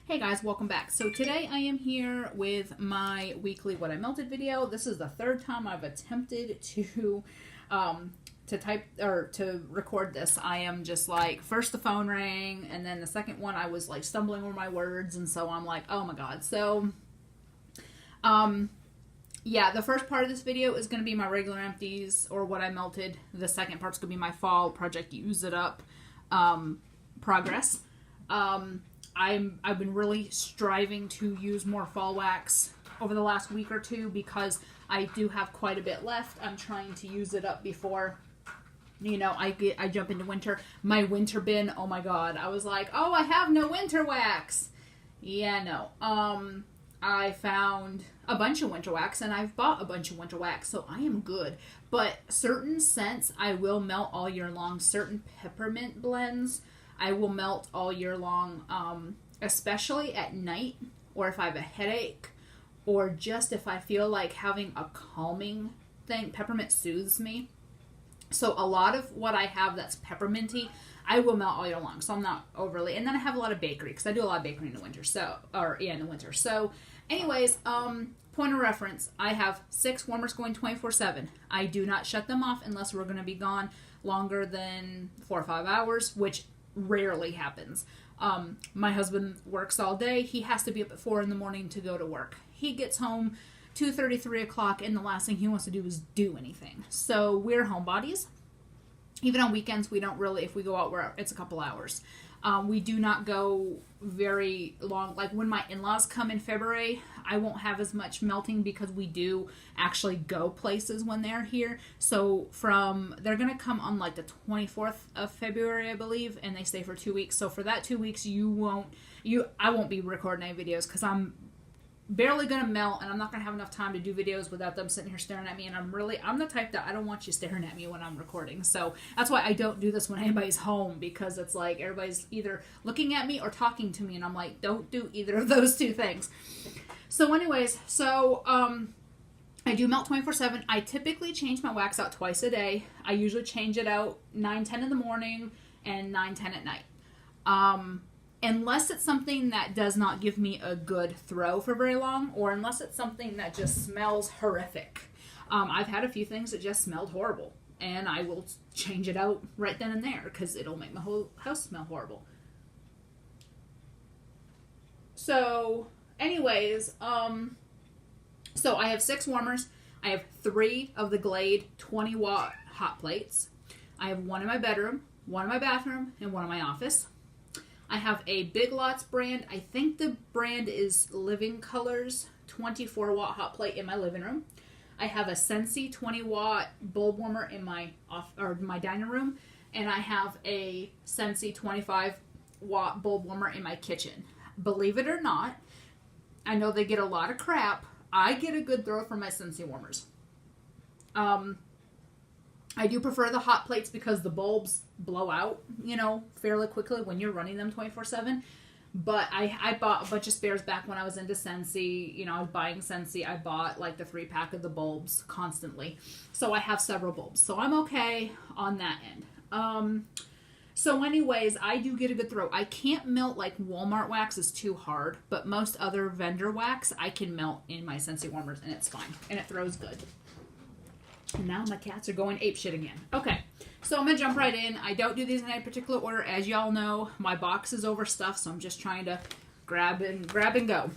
Hey guys, welcome back. So today I am here with my weekly What I Melted video. This is the third time I've attempted to type or to record this. I am just like, first the phone rang, and then the second one I was like stumbling over my words, and so I'm like, oh my god. So yeah, the first part of this video is going to be my regular empties or what I melted. The second part's going to be my fall project use it up progress. I've been really striving to use more fall wax over the last week or two because I do have quite a bit left. I'm trying to use it up before, you know, I jump into winter. My winter bin, oh my god, I was like, oh, I have no winter wax. Yeah, no. I found a bunch of winter wax and I've bought a bunch of winter wax, so I am good. But certain scents I will melt all year long. Certain peppermint blends I will melt all year long, especially at night, or if I have a headache, or just if I feel like having a calming thing. Peppermint soothes me. So a lot of what I have that's pepperminty, I will melt all year long. So I'm not overly. And then I have a lot of bakery, because I do a lot of bakery in the winter. In the winter. So, anyways, point of reference, I have 6 warmers going 24/7. I do not shut them off unless we're going to be gone longer than 4 or 5 hours, which rarely happens. My husband works all day. He has to be up at 4 in the morning to go to work. He gets home 2:30, 3 o'clock, and the last thing he wants to do is do anything. So we're homebodies. Even on weekends, we don't really, if we go out, it's a couple hours. We do not go very long. Like when my in-laws come in February, I won't have as much melting because we do actually go places when they're here. So they're going to come on like the 24th of February, I believe, and they stay for 2 weeks. So for that 2 weeks, I won't be recording any videos because I'm barely gonna melt, and I'm not gonna have enough time to do videos without them sitting here staring at me. And I'm the type that I don't want you staring at me when I'm recording. So that's why I don't do this when anybody's home, because it's like everybody's either looking at me or talking to me, and I'm like, don't do either of those two things. So anyways, I do melt 24/7. I typically change my wax out twice a day. I usually change it out 9-10 in the morning and 9-10 at night. Unless it's something that does not give me a good throw for very long, or unless it's something that just smells horrific. I've had a few things that just smelled horrible, and I will change it out right then and there because it'll make my whole house smell horrible. So, anyways, so I have 6 warmers. I have 3 of the Glade 20-watt hot plates. I have 1 in my bedroom, 1 in my bathroom, and 1 in my office. I have a Big Lots brand. I think the brand is Living Colors 24-watt hot plate in my living room. I have a Scentsy 20-watt bulb warmer in my dining room, and I have a Scentsy 25-watt bulb warmer in my kitchen. Believe it or not, I know they get a lot of crap. I get a good throw from my Scentsy warmers. I do prefer the hot plates because the bulbs blow out, fairly quickly when you're running them 24/7. But I bought a bunch of spares back when I was into Scentsy. I was buying Scentsy. I bought like the 3-pack of the bulbs constantly. So I have several bulbs. So I'm okay on that end. So anyways, I do get a good throw. I can't melt like Walmart wax is too hard, but most other vendor wax I can melt in my Scentsy warmers, and it's fine. And it throws good. And now my cats are going apeshit again. Okay, so I'm going to jump right in. I don't do these in any particular order. As y'all know, my box is overstuffed, so I'm just trying to grab and go.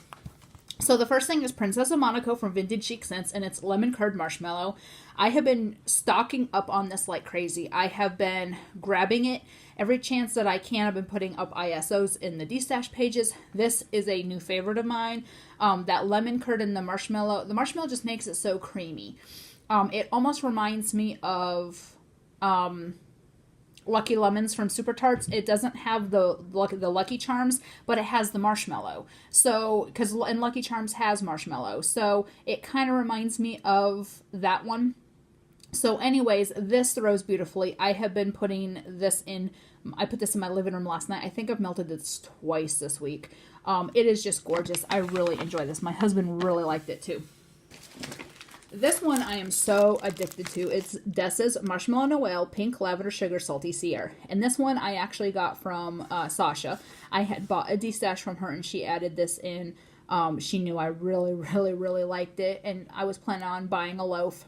So the first thing is Princess of Monaco from Vintage Chic Scents, and it's Lemon Curd Marshmallow. I have been stocking up on this like crazy. I have been grabbing it every chance that I can. I've been putting up ISOs in the D-Stash pages. This is a new favorite of mine. That lemon curd and the marshmallow just makes it so creamy. It almost reminds me of Lucky Lemons from Super Tarts. It doesn't have the Lucky Charms, but it has the marshmallow. So, and Lucky Charms has marshmallow. So, it kind of reminds me of that one. So, anyways, this throws beautifully. I have been putting this in, I put this in my living room last night. I think I've melted this twice this week. It is just gorgeous. I really enjoy this. My husband really liked it too. this one I am so addicted to. It's Dessa's Marshmallow Noel Pink Lavender Sugar Salty Sea Air. And this one I actually got from Sasha. I had bought a D-stash from her and she added this in. She knew I really, really, really liked it. And I was planning on buying a loaf.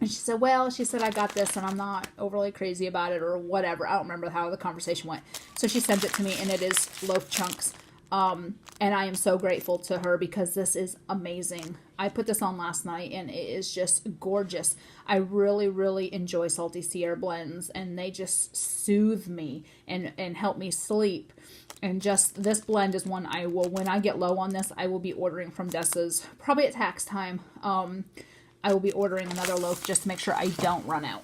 And she said, well, I got this and I'm not overly crazy about it or whatever. I don't remember how the conversation went. So she sent it to me and it is loaf chunks. And I am so grateful to her because this is amazing. I put this on last night and it is just gorgeous. I really, really enjoy Salty Sea Air blends and they just soothe me and help me sleep. And just this blend is one I will, when I get low on this, I will be ordering from Dessa's probably at tax time. I will be ordering another loaf just to make sure I don't run out.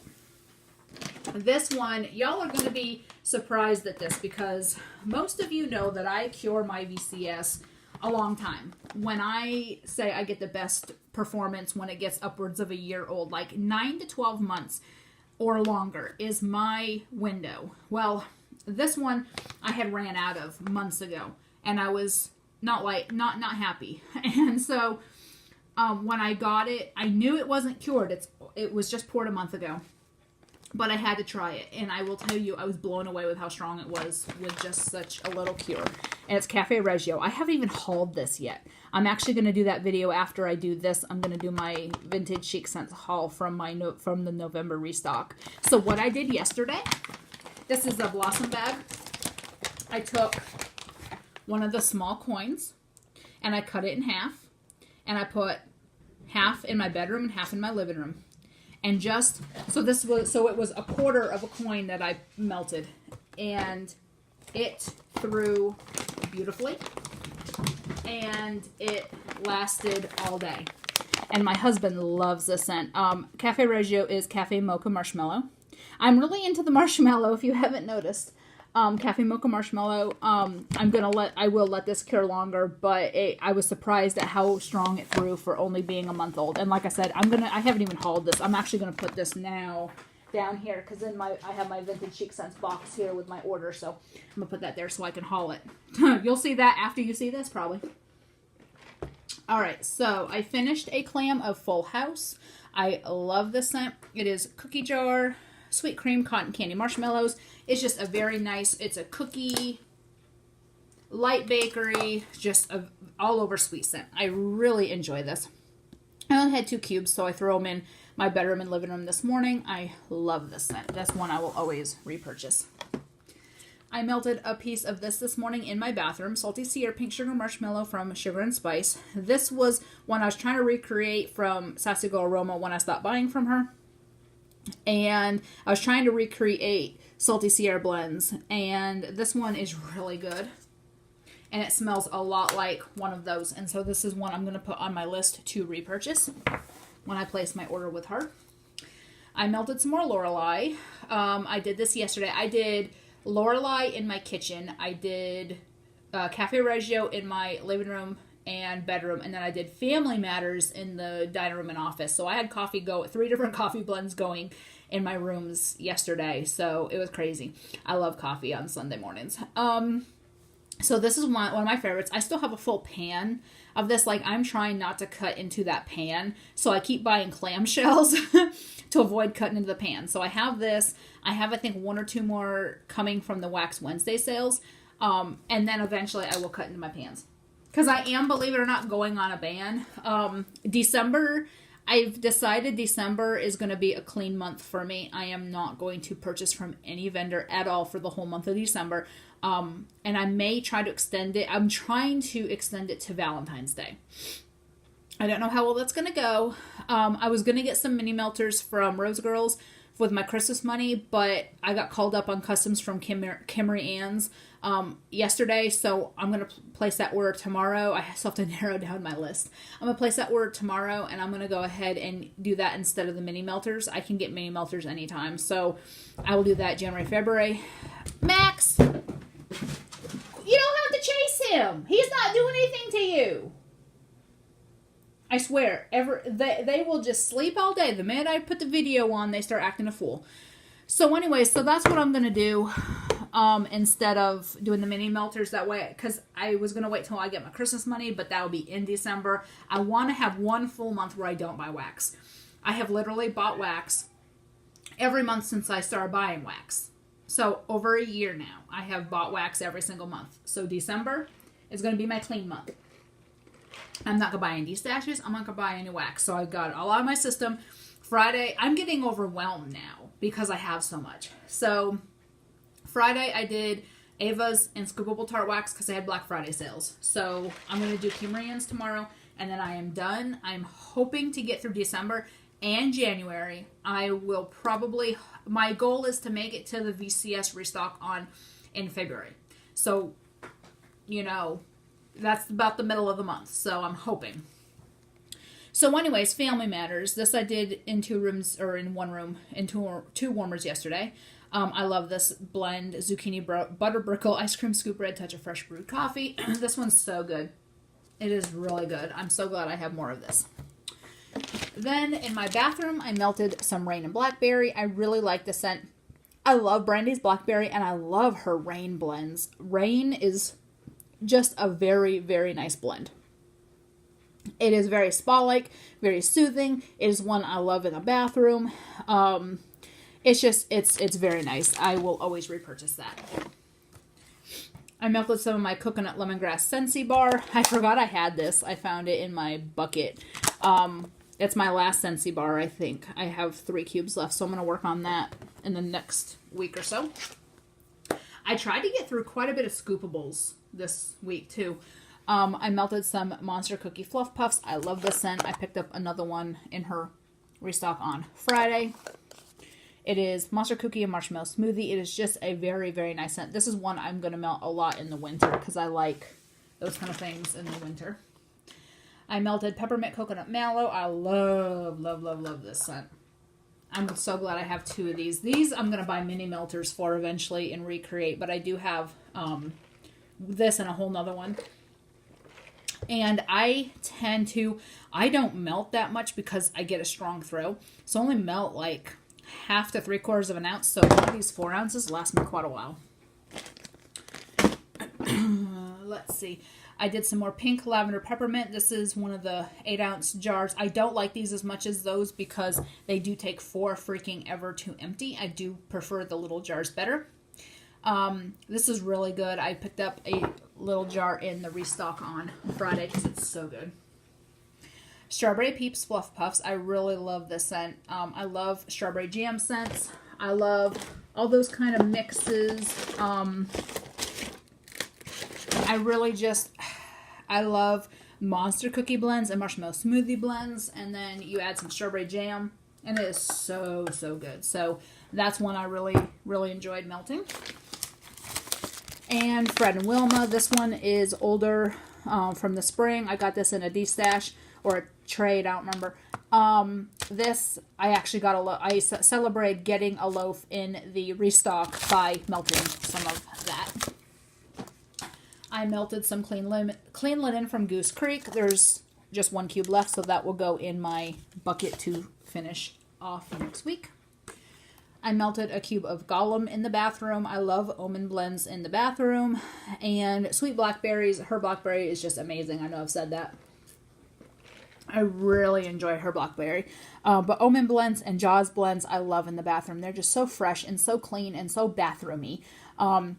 This one, y'all are going to be surprised at this because most of you know that I cure my VCS a long time. When I say I get the best performance when it gets upwards of a year old, like 9 to 12 months or longer is my window. Well, this one I had ran out of months ago and I was not happy. And so when I got it, I knew it wasn't cured. It was just poured a month ago. But I had to try it, and I will tell you, I was blown away with how strong it was with just such a little cure. And it's Cafe Reggio. I haven't even hauled this yet. I'm actually going to do that video after I do this. I'm going to do my Vintage Chic Scents haul from the November restock. So what I did yesterday, this is a Blossom bag. I took one of the small coins, and I cut it in half, and I put half in my bedroom and half in my living room. And just, so it was a quarter of a coin that I melted. And it threw beautifully. And it lasted all day. And my husband loves this scent. Cafe Reggio is Cafe Mocha Marshmallow. I'm really into the marshmallow, if you haven't noticed. Cafe Mocha Marshmallow. I will let this cure longer, but I was surprised at how strong it threw for only being a month old. And like I said, I haven't even hauled this. I'm actually gonna put this now down here because I have my Vintage Chic Scents box here with my order, so I'm gonna put that there so I can haul it. You'll see that after you see this, probably. All right, so I finished a clam of Full House. I love this scent. It is cookie jar, sweet cream, cotton candy marshmallows. It's just a very nice, it's a cookie, light bakery, just a all over sweet scent. I really enjoy this. I only had 2 cubes, so I throw them in my bedroom and living room this morning. I love this scent. That's one I will always repurchase. I melted a piece of this morning in my bathroom. Salty Sea Air Pink Sugar Marshmallow from Sugar and Spice. This was one I was trying to recreate from Sassy Girl Aroma when I stopped buying from her. And I was trying to recreate Salty Sea Air blends, and this one is really good, and it smells a lot like one of those, and so this is one I'm going to put on my list to repurchase when I place my order with her. I melted some more Lorelai. I did this yesterday. I did Lorelai in my kitchen. I did Cafe Reggio in my living room and bedroom, and then I did Family Matters in the dining room and office. So I had 3 different coffee blends going in my rooms yesterday, so it was crazy. I love coffee on Sunday mornings. So this is one of my favorites. I still have a full pan of this. Like, I'm trying not to cut into that pan, so I keep buying clamshells to avoid cutting into the pan. So I have this. I have, I think, 1 or 2 more coming from the Wax Wednesday sales, and then eventually I will cut into my pans. Because I am, believe it or not, going on a ban. December, I've decided December is going to be a clean month for me. I am not going to purchase from any vendor at all for the whole month of December. And I may try to extend it. I'm trying to extend it to Valentine's Day. I don't know how well that's going to go. I was going to get some mini melters from Rose Girls with my Christmas money, but I got called up on customs from Kimmery Ann's yesterday, so I'm going to place that order tomorrow. I still have to narrow down my list. I'm going to place that order tomorrow, and I'm going to go ahead and do that instead of the mini melters. I can get mini melters anytime, so I will do that January, February. Max, you don't have to chase him. He's not doing anything to you. I swear, they will just sleep all day. The minute I put the video on, they start acting a fool. So anyway, so that's what I'm going to do. instead of doing the mini melters that way, because I was going to wait till I get my Christmas money, but that will be in December. I want to have one full month where I don't buy wax. I have literally bought wax every month since I started buying wax. So over a year now, I have bought wax every single month. So December is going to be my clean month. I'm not going to buy any stashes. I'm not going to buy any wax. So I got it all out of my system. Friday, I'm getting overwhelmed now because I have so much. So Friday, I did Ava's and Scoopable Tart Wax because they had Black Friday sales. So I'm going to do Kimrian's tomorrow, and then I am done. I'm hoping to get through December and January. I will probably, my goal is to make it to the VCS restock in February. So, you know, that's about the middle of the month. So I'm hoping. So anyways, Family Matters. This I did in 2 rooms, or in 1 room, in 2 warmers yesterday. I love this blend, zucchini butter brickle, ice cream scoop, red touch of fresh brewed coffee. This one's so good. It is really good. I'm so glad I have more of this. Then in my bathroom, I melted some Rain and Blackberry. I really like the scent. I love Brandy's Blackberry, and I love her Rain blends. Rain is just a very, very nice blend. It is very spa-like, very soothing. It is one I love in a bathroom. It's just, it's very nice. I will always repurchase that. I melted some of my coconut lemongrass Scentsy bar. I forgot I had this. I found it in my bucket. It's my last Scentsy bar, I think. I have 3 cubes left, so I'm going to work on that in the next week or so. I tried to get through quite a bit of Scoopables this week, too. I melted some Monster Cookie Fluff Puffs. I love this scent. I picked up another one in her restock on Friday. It is Monster Cookie and Marshmallow Smoothie. It is just a very, very nice scent. This is one I'm going to melt a lot in the winter because I like those kind of things in the winter. I melted Peppermint Coconut Mallow. I love, love, love, love this scent. I'm so glad I have 2 of these. These I'm going to buy mini melters for eventually and recreate, but I do have this and a whole nother one. And I don't melt that much because I get a strong throw. So I only melt like half to 3/4 of an ounce. So one of these 4 ounces lasts me quite a while. Let's see. I did some more pink lavender peppermint. This is one of the 8-ounce jars. I don't like these as much as those because they do take 4 freaking ever to empty. I do prefer the little jars better. This is really good. I picked up a little jar in the restock on Friday because it's so good. Strawberry Peeps Fluff Puffs. I really love this scent. I love strawberry jam scents. I love all those kind of mixes. I love Monster Cookie blends and Marshmallow Smoothie blends. And then you add some strawberry jam. And it is so, so good. So that's one I really, really enjoyed melting. And Fred and Wilma. This one is older from the spring. I got this in a D-stash or a trade. I don't remember. This, I actually got I celebrated getting a loaf in the restock by melting some of that. I melted some clean linen from Goose Creek. There's just 1 cube left, so that will go in my bucket to finish off next week. I melted a cube of Gollum in the bathroom. I love Omen blends in the bathroom. And Sweet Blackberries. Her Blackberry is just amazing. I know I've said that. I really enjoy her Blackberry. But Omen blends and Jaws blends I love in the bathroom. They're just so fresh and so clean and so bathroomy.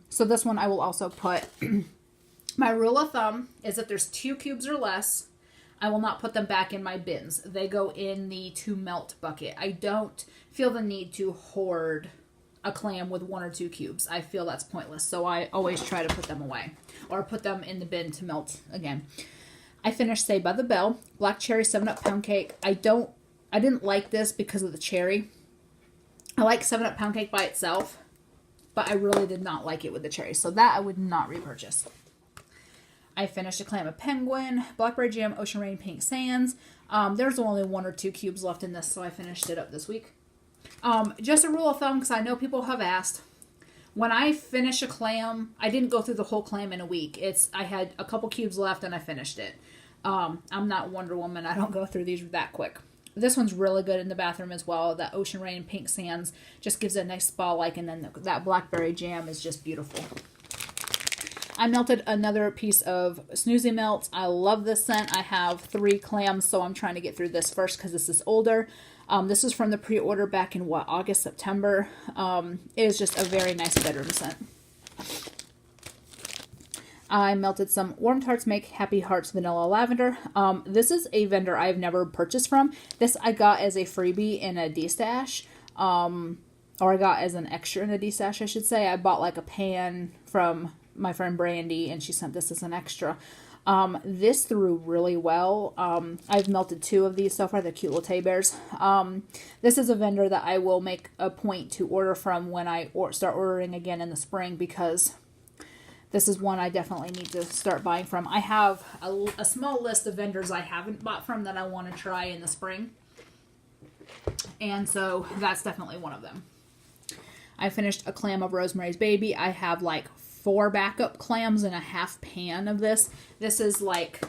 So this one I will also put... My rule of thumb is if there's 2 cubes or less, I will not put them back in my bins. They go in the to melt bucket. I don't feel the need to hoard a clam with 1 or 2 cubes. I feel that's pointless. So I always try to put them away or put them in the bin to melt again. I finished Saved by the Bell. Black Cherry 7-Up Pound Cake. I didn't like this because of the cherry. I like 7-Up Pound Cake by itself, but I really did not like it with the cherry. So that I would not repurchase. I finished a clam of penguin, blackberry jam, ocean rain, pink sands. There's only 1 or 2 cubes left in this, so I finished it up this week. Just a rule of thumb, because I know people have asked. When I finish a clam, I didn't go through the whole clam in a week. I had a couple cubes left and I finished it. I'm not Wonder Woman. I don't go through these that quick. This one's really good in the bathroom as well. That Ocean Rain Pink Sands just gives it a nice spa-like, and then that blackberry jam is just beautiful. I melted another piece of Snoozy Melts. I love this scent. I have 3 clams, so I'm trying to get through this first because this is older. This was from the pre-order back in, August, September. It is just a very nice bedroom scent. I melted some Warm Tarts Make Happy Hearts Vanilla Lavender. This is a vendor I've never purchased from. This I got as a freebie in a D-stash. Or I got as an extra in a D-stash, I should say. I bought like a pan from my friend Brandy, and she sent this as an extra. This threw really well. I've melted 2 of these so far. They're cute little teddy bears. This is a vendor that I will make a point to order from when I start ordering again in the spring, because this is one I definitely need to start buying from. I have a small list of vendors I haven't bought from that I want to try in the spring. And so that's definitely one of them. I finished a clam of Rosemary's Baby. I have like 4 backup clams and a half pan of this. This is like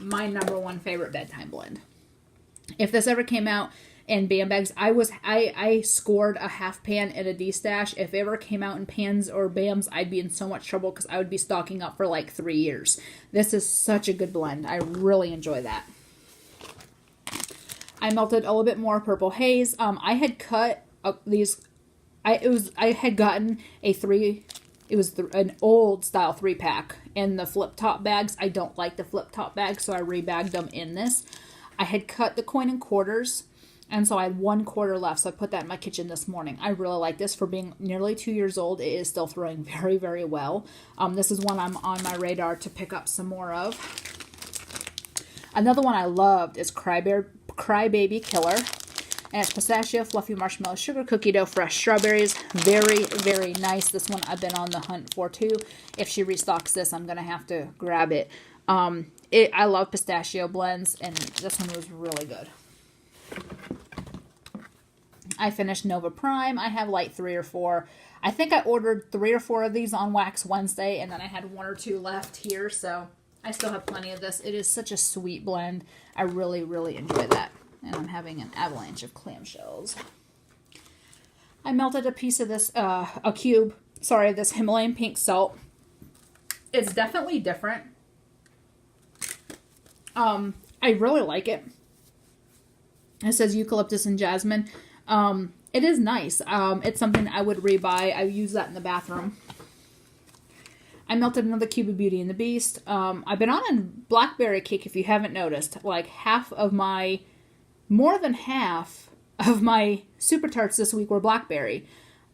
my #1 favorite bedtime blend. If this ever came out in Bam Bags, I scored a half pan in a D-stash. If it ever came out in pans or Bams, I'd be in so much trouble because I would be stocking up for like 3 years. This is such a good blend. I really enjoy that. I melted a little bit more Purple Haze. I had cut these. I had gotten a 3. It was an old style 3-pack in the flip top bags. I don't like the flip top bags, so I rebagged them in this. I had cut the coin in quarters, and so I had 1 quarter left, so I put that in my kitchen this morning. I really like this. For being nearly 2 years old, it is still throwing very, very well. This is one I'm on my radar to pick up some more of. Another one I loved is Crybaby Killer. And it's pistachio, fluffy marshmallow, sugar cookie dough, fresh strawberries. Very, very nice. This one I've been on the hunt for too. If she restocks this, I'm going to have to grab it. I love pistachio blends, and this one was really good. I finished Nova Prime. I have like 3 or 4. I think I ordered 3 or 4 of these on Wax Wednesday, and then I had 1 or 2 left here, so I still have plenty of this. It is such a sweet blend. I really, really enjoy that. And I'm having an avalanche of clamshells. I melted a piece of this, a cube, of this Himalayan pink salt. It's definitely different. I really like it. It says eucalyptus and jasmine. It is nice. It's something I would rebuy. I use that in the bathroom. I melted another cube of Beauty and the Beast. I've been on a blackberry kick, if you haven't noticed. Like more than half of my Super Tarts this week were blackberry.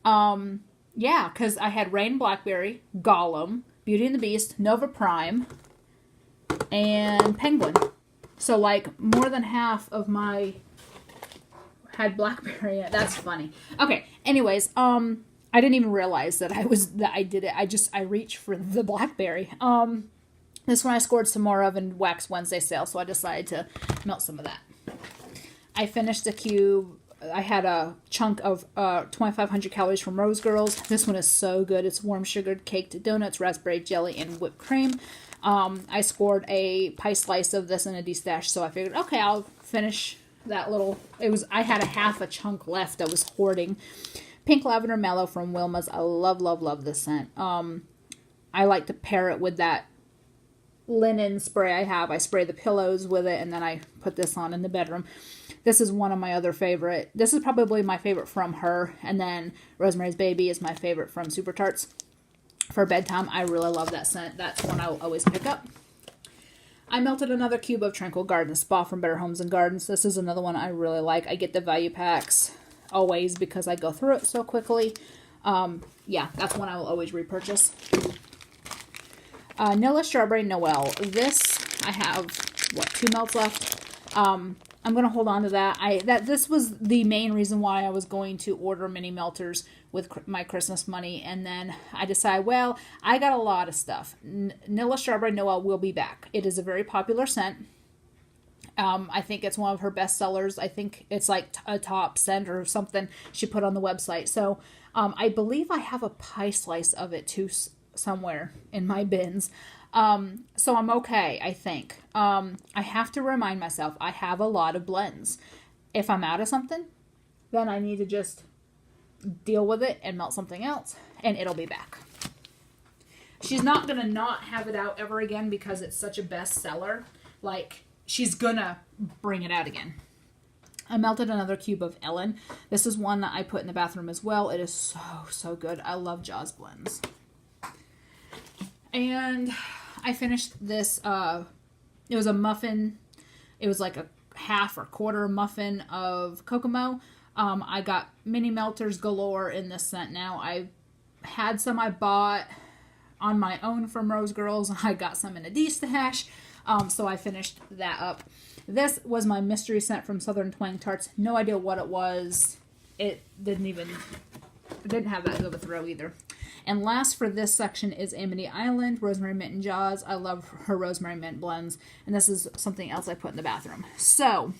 Yeah, because I had Rain Blackberry, Gollum, Beauty and the Beast, Nova Prime, and Penguin. So like more than half of my had blackberry. That's funny. Okay, anyways, I didn't even realize that I did it. I reached for the blackberry. This one I scored some more of in Wax Wednesday sale, so I decided to melt some of that. I finished the cube. I had a chunk of 2,500 calories from Rose Girls. This one is so good. It's warm sugared caked donuts, raspberry jelly, and whipped cream. I scored a pie slice of this in a D-stash, so I figured, okay, I'll finish that little. I had a half a chunk left I was hoarding. Pink Lavender Mellow from Wilma's. I love, love, love this scent. I like to pair it with that linen spray I have. I spray the pillows with it, and then I put this on in the bedroom. This is one of my other favorite. This is probably my favorite from her. And then Rosemary's Baby is my favorite from Super Tarts. For bedtime, I really love that scent. That's one I'll always pick up. I melted another cube of Tranquil Garden Spa from Better Homes and Gardens. This is another one I really like. I get the value packs always because I go through it so quickly. Yeah, that's one I will always repurchase. Nilla Strawberry Noel. This, I have, 2 melts left. I'm going to hold on to that. This was the main reason why I was going to order mini melters with my Christmas money. And then I decided, well, I got a lot of stuff. Nilla Strawberry Noel will be back. It is a very popular scent. I think it's one of her best sellers. I think it's like a top scent or something she put on the website. So I believe I have a pie slice of it too somewhere in my bins. So I'm okay, I think. I have to remind myself I have a lot of blends. If I'm out of something, then I need to just deal with it and melt something else, and it'll be back. She's not gonna not have it out ever again because it's such a bestseller. Like, she's gonna bring it out again. I melted another cube of Ellen. This is one that I put in the bathroom as well. It is so, so good. I love Jaws blends. And I finished this, it was a muffin. It was like a half or quarter muffin of Kokomo. I got mini melters galore in this scent now. I had some I bought on my own from Rose Girls. I got some in a D-stash. So I finished that up. This was my mystery scent from Southern Twang Tarts. No idea what it was. It didn't have that good of a throw either. And last for this section is Amity Island, Rosemary Mint and Jaws. I love her Rosemary Mint blends. And this is something else I put in the bathroom. So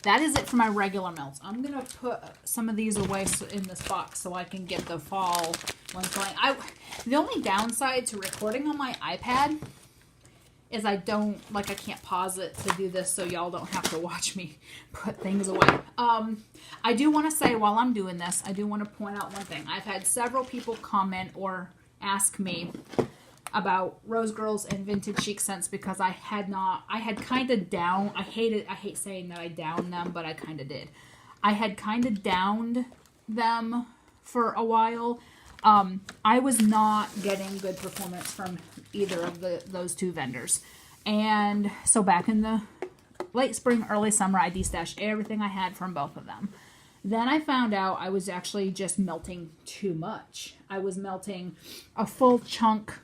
that is it for my regular melts. I'm going to put some of these away in this box so I can get the fall ones going. The only downside to recording on my iPad is I can't pause it to do this so y'all don't have to watch me put things away. I do want to say while I'm doing this, I do want to point out one thing. I've had several people comment or ask me about Rose Girls and Vintage Chic scents because I hate saying that I downed them, but I kind of did. I had kind of downed them for a while. I was not getting good performance from either of those two vendors. And so back in the late spring, early summer, I de-stashed everything I had from both of them. Then I found out I was actually just melting too much. I was melting a full chunk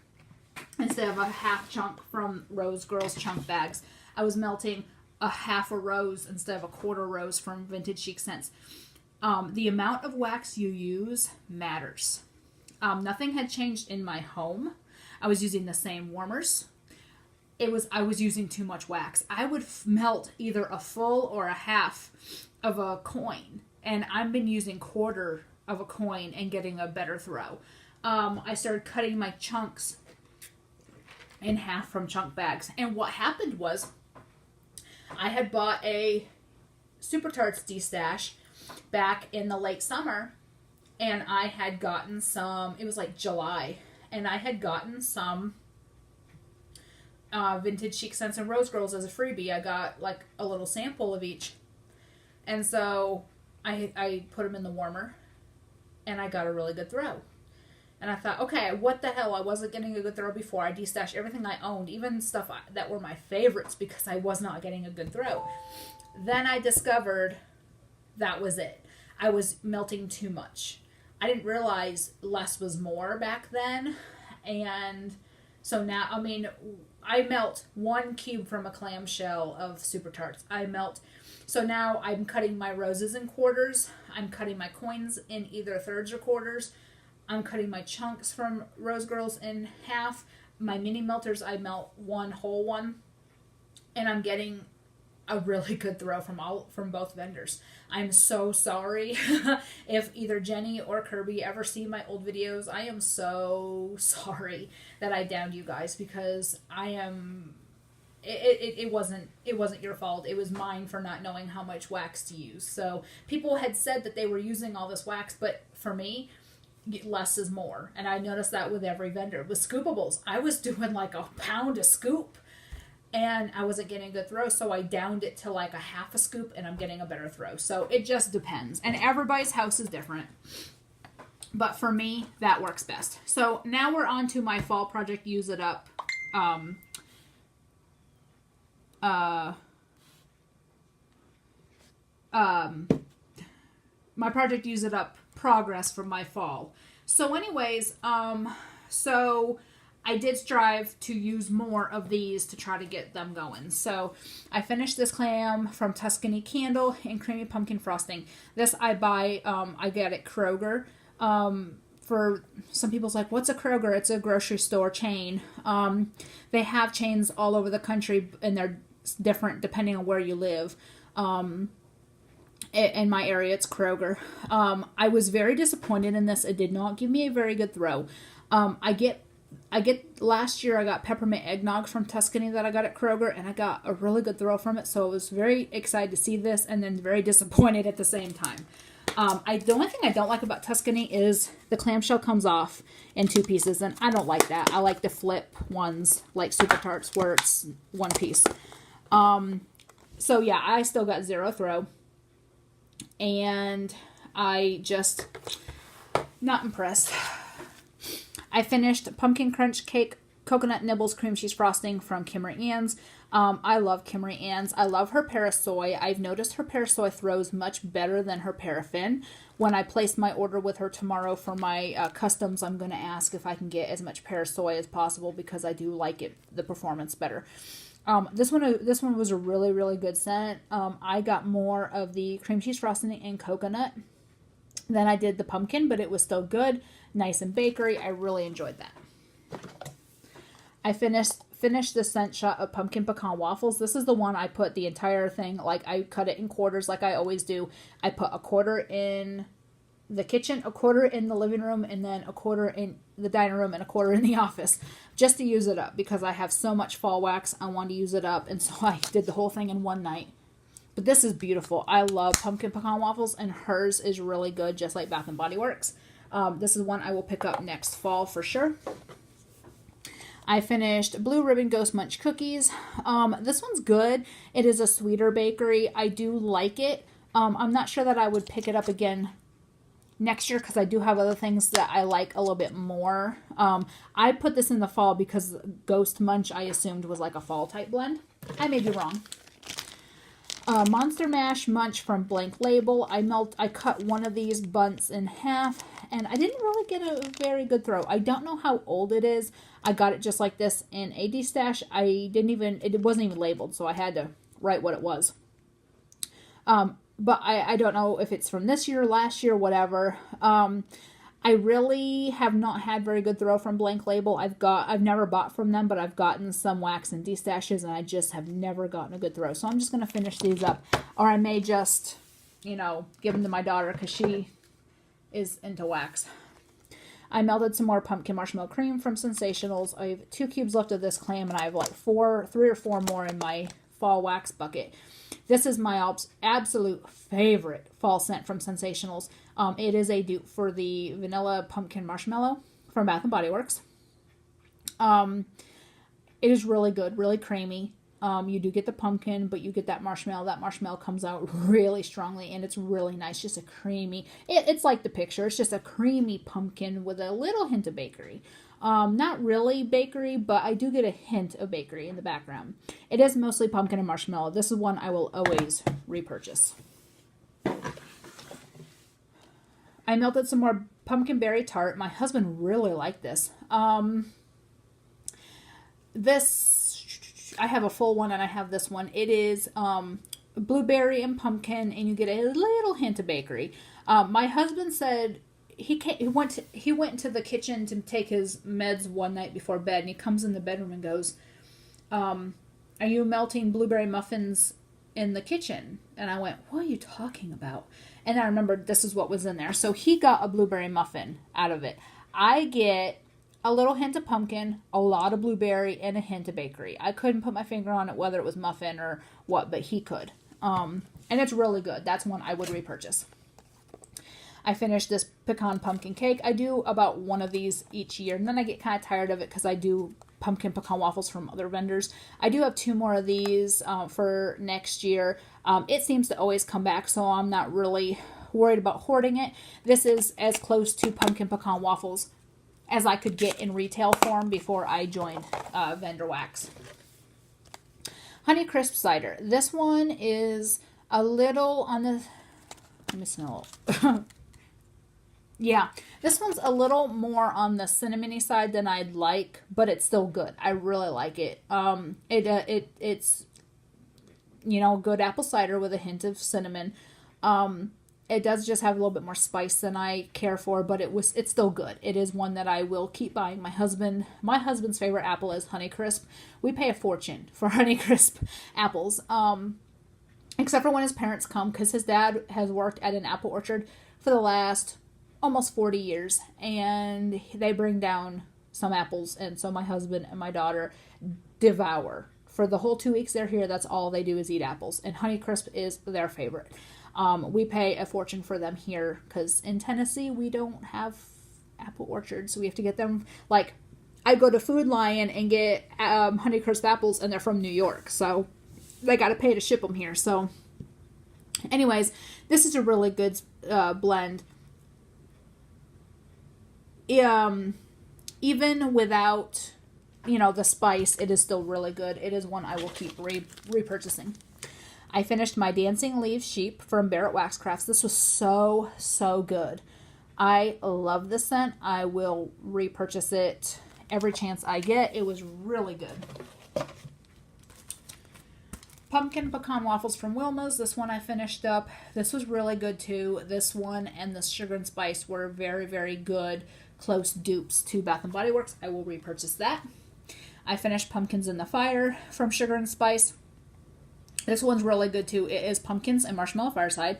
instead of a half chunk from Rose Girls chunk bags. I was melting a half a rose instead of a quarter rose from Vintage Chic Scents. The amount of wax you use matters. Nothing had changed in my home. I was using the same warmers. I was using too much wax. I would melt either a full or a half of a coin. And I've been using quarter of a coin and getting a better throw. I started cutting my chunks in half from chunk bags. And what happened was I had bought a Super Tarts D-stash back in the late summer. And I had gotten some, it was like July, and I had gotten some Vintage Chic Scents and Rose Girls as a freebie. I got like a little sample of each. And so I put them in the warmer, and I got a really good throw. And I thought, okay, what the hell? I wasn't getting a good throw before. I de-stashed everything I owned, even stuff that were my favorites, because I was not getting a good throw. Then I discovered that was it. I was melting too much. I didn't realize less was more back then. And so now, I melt 1 cube from a clamshell of Super Tarts. So now I'm cutting my roses in quarters. I'm cutting my coins in either thirds or quarters. I'm cutting my chunks from Rose Girls in half. My mini melters, I melt 1 whole one. And I'm getting a really good throw from both vendors. I'm so sorry if either Jenny or Kirby ever see my old videos. I am so sorry that I downed you guys, because it wasn't your fault. It was mine for not knowing how much wax to use. So people had said that they were using all this wax, but for me, less is more. And I noticed that with every vendor. With scoopables, I was doing like a pound a scoop. And I wasn't getting a good throw, so I downed it to like a half a scoop, and I'm getting a better throw. So it just depends. And everybody's house is different. But for me, that works best. So now we're on to my fall project Use It Up. My project Use It Up progress from my fall. So anyways, so I did strive to use more of these to try to get them going. So I finished this clam from Tuscany Candle in creamy pumpkin frosting. This I get at Kroger. For some people's like, what's a Kroger? It's a grocery store chain. They have chains all over the country, and they're different depending on where you live. In my area, it's Kroger. I was very disappointed in this. It did not give me a very good throw. I get Last year I got peppermint eggnog from Tuscany that I got at Kroger, and I got a really good throw from it, so I was very excited to see this and then very disappointed at the same time. The only thing I don't like about Tuscany is the clamshell comes off in 2 pieces, and I don't like that. I like the flip ones, like Super Tarts, where it's 1 piece. So yeah, I still got 0 throw, and I just not impressed. I finished pumpkin crunch cake, coconut nibbles, cream cheese frosting from Kimmery Ann's. I love Kimmery Ann's. I love her parasoy. I've noticed her parasoy throws much better than her paraffin. When I place my order with her tomorrow for my customs, I'm going to ask if I can get as much parasoy as possible because I do like it, the performance better. This one was a really, really good scent. I got more of the cream cheese frosting and coconut than I did the pumpkin, but it was still good. Nice and bakery. I really enjoyed that. I finished the scent shot of pumpkin pecan waffles. This is the one I put the entire thing, like I cut it in quarters like I always do. I put a quarter in the kitchen, a quarter in the living room, and then a quarter in the dining room and a quarter in the office just to use it up because I have so much fall wax. I wanted to use it up, and so I did the whole thing in one night. But this is beautiful. I love pumpkin pecan waffles, and hers is really good, just like Bath & Body Works. This is one I will pick up next fall for sure. I finished Blue Ribbon Ghost Munch cookies. This one's good. It is a sweeter bakery. I do like it. I'm not sure that I would pick it up again next year because I do have other things that I like a little bit more. I put this in the fall because Ghost Munch I assumed was like a fall type blend. I may be wrong. Monster Mash Munch from Blank Label. I cut one of these bunts in half, and I didn't really get a very good throw. I don't know how old it is. I got it just like this in a D-stash. It wasn't even labeled, so I had to write what it was. But I don't know if it's from this year, last year, whatever. I really have not had very good throw from Blank Label. I've never bought from them, but I've gotten some wax and D-stashes, and I just have never gotten a good throw. So I'm just going to finish these up. Or I may just, give them to my daughter because she is into wax. I melted some more pumpkin marshmallow cream from Sensationals. I have 2 cubes left of this clam, and I have like 3 or 4 more in my fall wax bucket. This is my absolute favorite fall scent from Sensationals. It is a dupe for the vanilla pumpkin marshmallow from Bath & Body Works. It is really good, really creamy. You do get the pumpkin, but you get that marshmallow. That marshmallow comes out really strongly, and it's really nice. Just a creamy, it's like the picture. It's just a creamy pumpkin with a little hint of bakery. Not really bakery, but I do get a hint of bakery in the background. It is mostly pumpkin and marshmallow. This is one I will always repurchase. I melted some more pumpkin berry tart. My husband really liked this. I have a full one and I have this one. It is blueberry and pumpkin, and you get a little hint of bakery. My husband said he went into the kitchen to take his meds one night before bed, and he comes in the bedroom and goes, "Are you melting blueberry muffins in the kitchen?" And I went, "What are you talking about?" And I remembered this is what was in there. So he got a blueberry muffin out of it. I get a little hint of pumpkin, a lot of blueberry, and a hint of bakery. I couldn't put my finger on it whether it was muffin or what, but he could. And it's really good. That's one I would repurchase. I finished this pecan pumpkin cake. I do about one of these each year, and then I get kind of tired of it because I do pumpkin pecan waffles from other vendors. I do have 2 more of these for next year. It seems to always come back, so I'm not really worried about hoarding it. This is as close to pumpkin pecan waffles as I could get in retail form before I joined Vendor Wax. Honey Crisp Cider. This one is a little on the... Let me smell it. Yeah, this one's a little more on the cinnamony side than I'd like, but it's still good. I really like it. It's good apple cider with a hint of cinnamon. It does just have a little bit more spice than I care for, but it's still good. It is one that I will keep buying. My husband's favorite apple is Honeycrisp. We pay a fortune for Honeycrisp apples. Except for when his parents come, because his dad has worked at an apple orchard for the last almost 40 years, and they bring down some apples, and so my husband and my daughter devour. For the whole 2 weeks they're here, that's all they do is eat apples, and Honeycrisp is their favorite. We pay a fortune for them here because in Tennessee we don't have apple orchards, so we have to get them. Like, I go to Food Lion and get Honeycrisp apples, and they're from New York, so they got to pay to ship them here. So anyways, this is a really good blend. Even without, the spice, it is still really good. It is one I will keep repurchasing. I finished my Dancing Leaf Sheep from Barrett Wax Crafts. This was so, so good. I love this scent. I will repurchase it every chance I get. It was really good. Pumpkin Pecan Waffles from Wilma's. This one I finished up. This was really good too. This one and the Sugar and Spice were very, very good, close dupes to Bath & Body Works. I will repurchase that. I finished Pumpkins in the Fire from Sugar and Spice. This one's really good too. It is pumpkins and marshmallow fireside,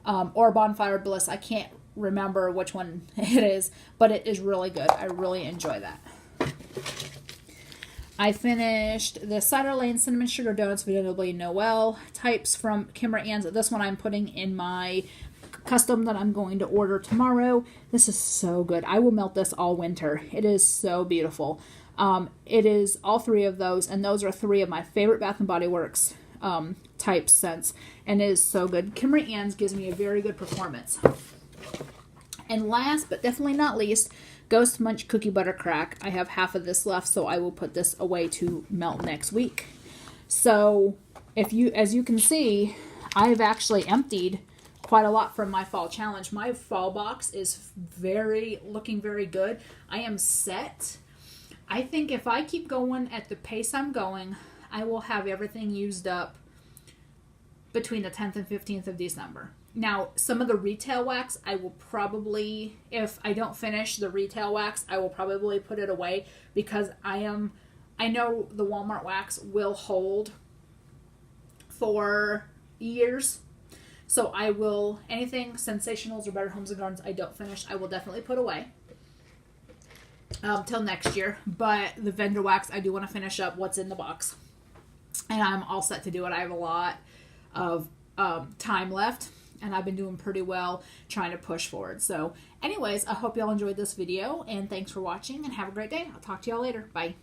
or bonfire bliss. I can't remember which one it is, but it is really good. I really enjoy that. I finished the Cider Lane Cinnamon Sugar Donuts Vanilla Noel types from Kimber Ann's. This one I'm putting in my custom that I'm going to order tomorrow. This is so good. I will melt this all winter. It is so beautiful. It is all three of those, and those are three of my favorite Bath & Body Works type scents, and it is so good. Kimber Ann's gives me a very good performance. And last, but definitely not least, Ghost Munch Cookie Butter Crack. I have half of this left, so I will put this away to melt next week. So, as you can see, I've actually emptied quite a lot from my fall challenge. My fall box is looking very good. I am set. I think if I keep going at the pace I'm going, I will have everything used up between the 10th and 15th of December. Now, some of the retail wax, I will probably, if I don't finish the retail wax, I will probably put it away because I know the Walmart wax will hold for years. So I will, anything Sensationals or Better Homes and Gardens I don't finish, I will definitely put away till next year. But the vendor wax, I do want to finish up what's in the box. And I'm all set to do it. I have a lot of time left, and I've been doing pretty well trying to push forward. So anyways, I hope y'all enjoyed this video, and thanks for watching, and have a great day. I'll talk to y'all later. Bye.